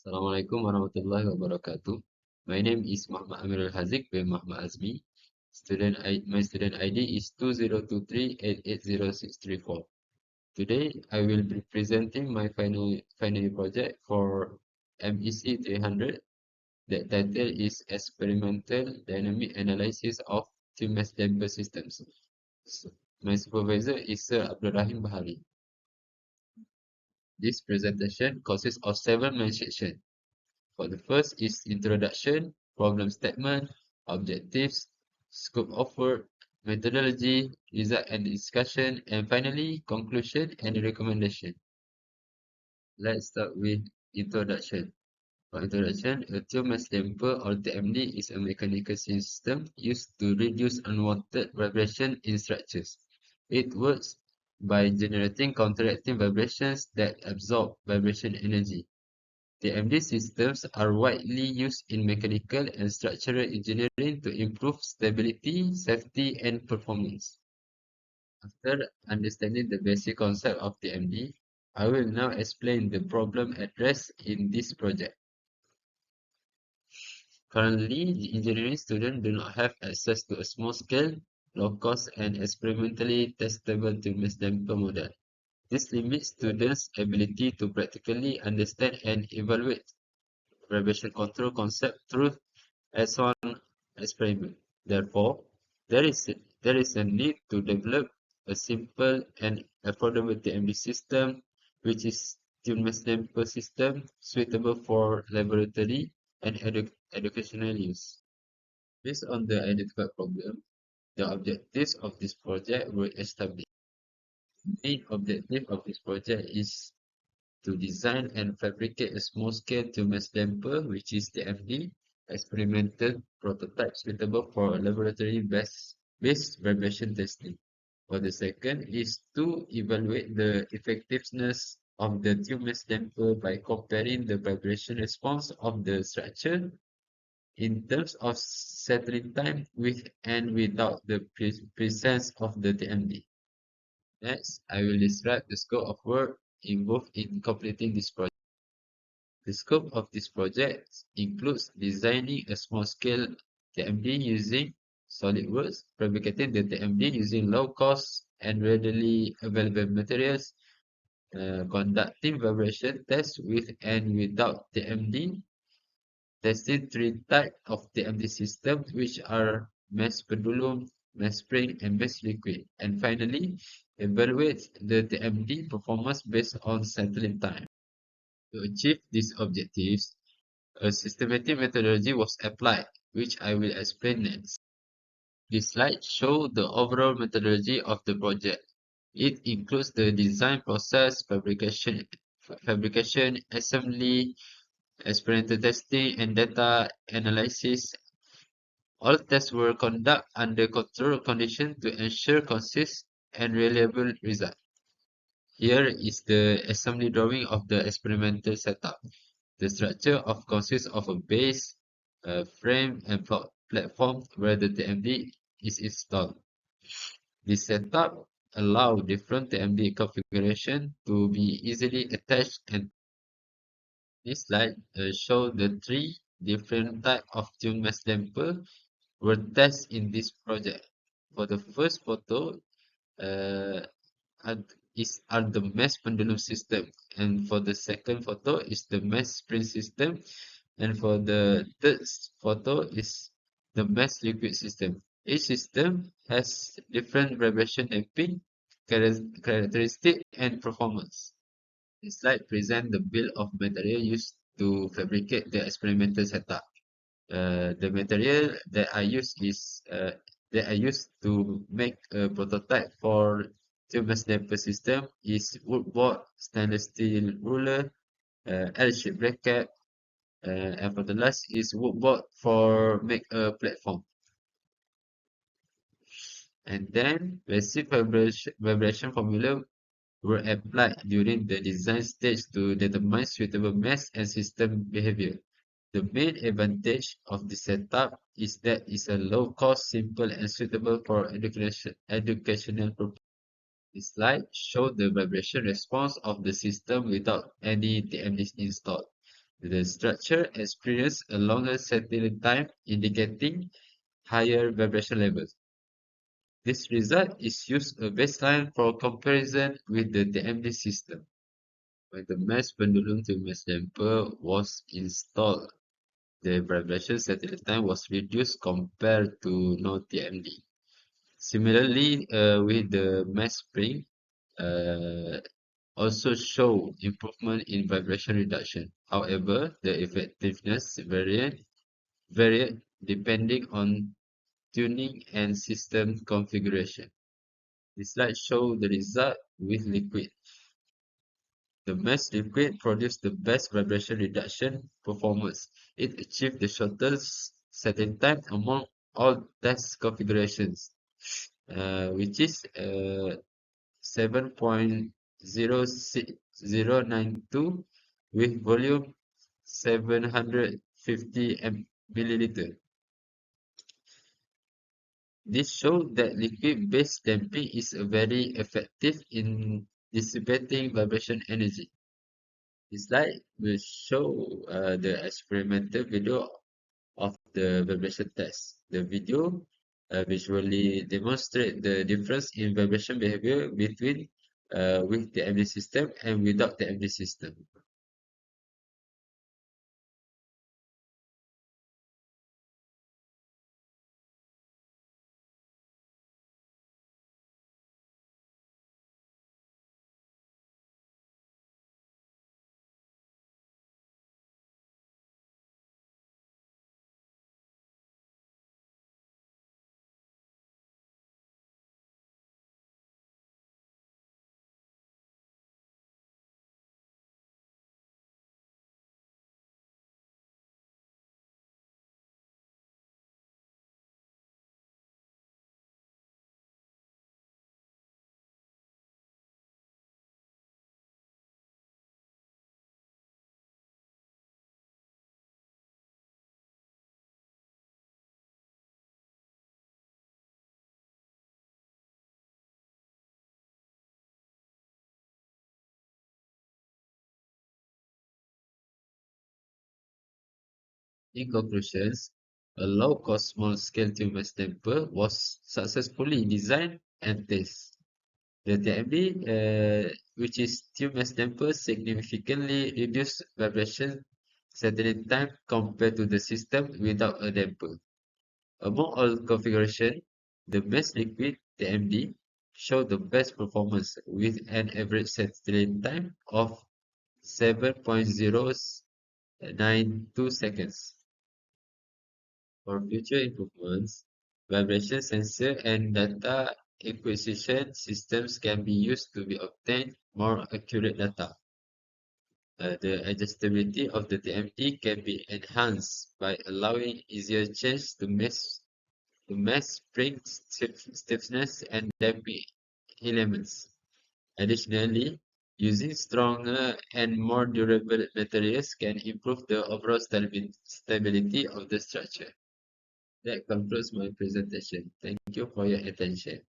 Assalamualaikum warahmatullahi wabarakatuh. My name is Mohd Amirul Haziq bin Mohd Azmi. My student ID is 2023880634. Today, I will be presenting my final project for MEC300. The title is Experimental Dynamic Analysis of Tube-Mass Damper Systems. My supervisor is Sir Abdul Rahim Bahari. This presentation consists of 7 main sections. For the first is introduction, problem statement, objectives, scope of work, methodology, result and discussion, and finally conclusion and recommendation. Let's start with introduction. For introduction, a tube mass damper or TMD is a mechanical system used to reduce unwanted vibration in structures. It works by generating counteracting vibrations that absorb vibration energy. The MD systems are widely used in mechanical and structural engineering to improve stability, safety, and performance. After understanding the basic concept of the MD, I will now explain the problem addressed in this project. Currently, the engineering students do not have access to a small-scale, low-cost, and experimentally testable tube-mass damper model. This limits students' ability to practically understand and evaluate vibration control concept through hands-on experiment. Therefore, there is a need to develop a simple and affordable TMD system, which is tube-mass damper system suitable for laboratory and educational use. Based on the identified problem, the objectives of this project were established. The main objective of this project is to design and fabricate a small-scale tube-mass damper, which is TMD, experimental prototype suitable for laboratory-based vibration testing. For the second is to evaluate the effectiveness of the tube-mass damper by comparing the vibration response of the structure in terms of settling time with and without the presence of the TMD. Next, I will describe the scope of work involved in completing this project. The scope of this project includes designing a small-scale TMD using SolidWorks, fabricating the TMD using low-cost and readily available materials, conducting vibration tests with and without TMD, testing 3 types of TMD systems, which are mesh pendulum, mesh spring, and mesh liquid, and finally, evaluate the TMD performance based on settling time. To achieve these objectives, a systematic methodology was applied, which I will explain next. This slide shows the overall methodology of the project. It includes the design process, fabrication, assembly, experimental testing, and data analysis. All tests were conducted under controlled conditions to ensure consistent and reliable results. Here is the assembly drawing of the experimental setup. The structure consists of a base, a frame, and platform where the TMD is installed. This setup allows different TMD configurations to be easily attached, and this slide shows the 3 different types of tube mass damper were tested in this project. For the first photo, uh, are the mesh pendulum system, and for the second photo is the mesh spring system, and for the third photo is the mesh liquid system. Each system has different vibration damping characteristic and performance. This slide presents the bill of material used to fabricate the experimental setup. The material that I used to make a prototype for tube-mass damper system is wood board, stainless steel ruler, L-shaped bracket, and for the last is wood board for make a platform. And then basic vibration formula were applied during the design stage to determine suitable mass and system behavior. The main advantage of this setup is that it's a low-cost, simple, and suitable for educational purposes. This slide shows the vibration response of the system without any TMDs installed. The structure experienced a longer settling time, indicating higher vibration levels. This result is used a baseline for comparison with the TMD system. When the mesh pendulum to mesh damper was installed, the vibration settling time was reduced compared to no-TMD. Similarly, with the mesh spring, uh, also show improvement in vibration reduction. However, the effectiveness varied depending on tuning and system configuration. The slide show the result with liquid. The mesh liquid produced the best vibration reduction performance. It achieved the shortest setting time among all test configurations, which is 7.06092 with volume 750 milliliter. This shows that liquid-based damping is very effective in dissipating vibration energy. This slide will show the experimental video of the vibration test. The video visually demonstrate the difference in vibration behavior between with the MD system and without the MD system. In conclusions, a low-cost small-scale tumor stamper was successfully designed and tested. The TMD, which is tumor stamper, significantly reduced vibration settling time compared to the system without a damper. Among all configurations, the best liquid TMD showed the best performance with an average settling time of 7.092 seconds. For future improvements, vibration sensor and data acquisition systems can be used to be obtain more accurate data. The adjustability of the TMD can be enhanced by allowing easier change to mesh spring stiffness and damping elements. Additionally, using stronger and more durable materials can improve the overall stability of the structure. That concludes my presentation. Thank you for your attention.